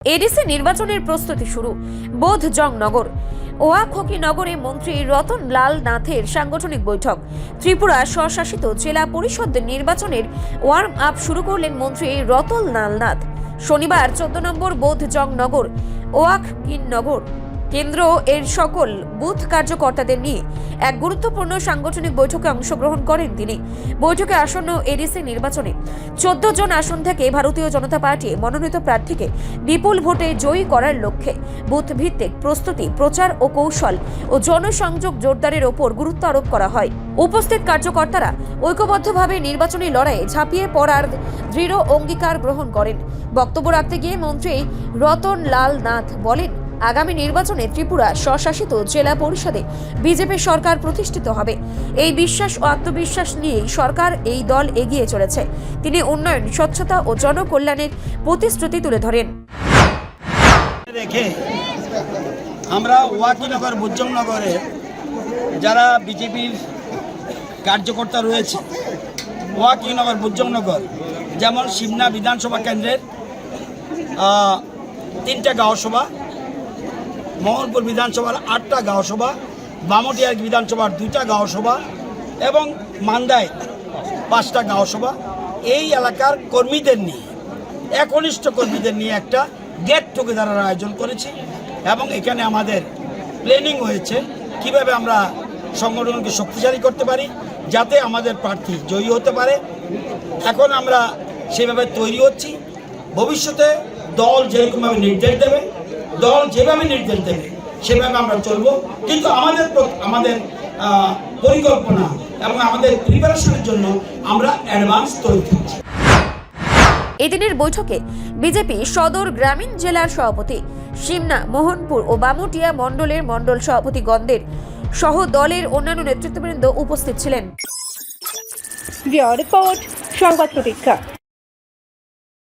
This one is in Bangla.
এডিসি নির্বাচনের প্রস্তুতি শুরু। বোধজংনগর ওয়াখকিনগরে মন্ত্রী রতন লাল নাথের সাংগঠনিক বৈঠক। ত্রিপুরা স্বশাসিত জেলা পরিষদ নির্বাচনের ওয়ার্ম আপ শুরু করলেন মন্ত্রী রতন লাল নাথ। শনিবার 14 নম্বর বোধজংনগর ওয়াখকিনগর কেন্দ্র এর সকল বুথ কার্যকর্তাদের নিয়ে এক গুরুত্বপূর্ণ সাংগঠনিক বৈঠকে অংশগ্রহণ করেন তিনি। বৈঠকে আসন্ন এডিসি নির্বাচনে 14 জন আসন থেকে ভারতীয় জনতা পার্টি মনোনীত প্রার্থীকে বিপুল ভোটে জয়ী করার লক্ষ্যে বুথ ভিত্তিক প্রস্তুতি, প্রচার ও কৌশল ও জনসংযোগ জোরদারের ওপর গুরুত্ব আরোপ করা হয়। উপস্থিত কার্যকর্তারা ঐক্যবদ্ধভাবে নির্বাচনী লড়াইয়ে ঝাঁপিয়ে পড়ার দৃঢ় অঙ্গীকার গ্রহণ করেন। বক্তব্য রাখতে গিয়ে মন্ত্রী রতন লাল নাথ বলেন, আগামী নির্বাচনে ত্রিপুরা স্বশাসিত জেলা পরিষদে বিজেপি সরকার প্রতিষ্ঠিত হবে। এই বিশ্বাস ও আত্মবিশ্বাস নিয়েই সরকার এই দল এগিয়ে চলেছে। তিনি উন্নয়ন, স্বচ্ছতা ও জনকল্যাণের প্রতিশ্রুতি তুলে ধরেন। আমরা ওয়াকিনগর বোধজংনগরে যারা বিজেপির কার্যকর্তা রয়েছে, ওয়াকিনগর বোধজংনগর যেমন সিমনা বিধানসভা কেন্দ্রের 3টা গাঁও সভা, মোহনপুর বিধানসভার 8টা গাঁও সভা, বামুটিয়া বিধানসভার 2টা গাঁও সভা এবং মান্দায় 5টা গাঁও সভা, এই এলাকার কর্মীদের নিয়ে, একনিষ্ঠ কর্মীদের নিয়ে একটা গেট টুগেদারের আয়োজন করেছি এবং এখানে আমাদের প্ল্যানিং হয়েছে কিভাবে আমরা সংগঠনকে শক্তিশালী করতে পারি যাতে আমাদের প্রার্থী জয়ী হতে পারে। এখন আমরা সেভাবে তৈরি হচ্ছি। ভবিষ্যতে দল যেরকমভাবে নির্দেশ দেবে, দল যেভাবে নির্দেশ দেবে সেভাবে আমরা চলব, কিন্তু আমাদের পরিকল্পনা এবং আমাদের প্রিপারেশনের জন্য আমরা অ্যাডভান্স তৈরি থাকছি। এদিনের বৈঠকে বিজেপি সদর গ্রামীণ জেলার সভাপতি, সিমনা, মোহনপুর ও বামুটিয়া মণ্ডলের মণ্ডল সভাপতিগণদের সহ দলের অন্যান্য নেতৃত্ববৃন্দ উপস্থিত ছিলেন। রিপোর্ট সংবাদ প্রতীক্ষা।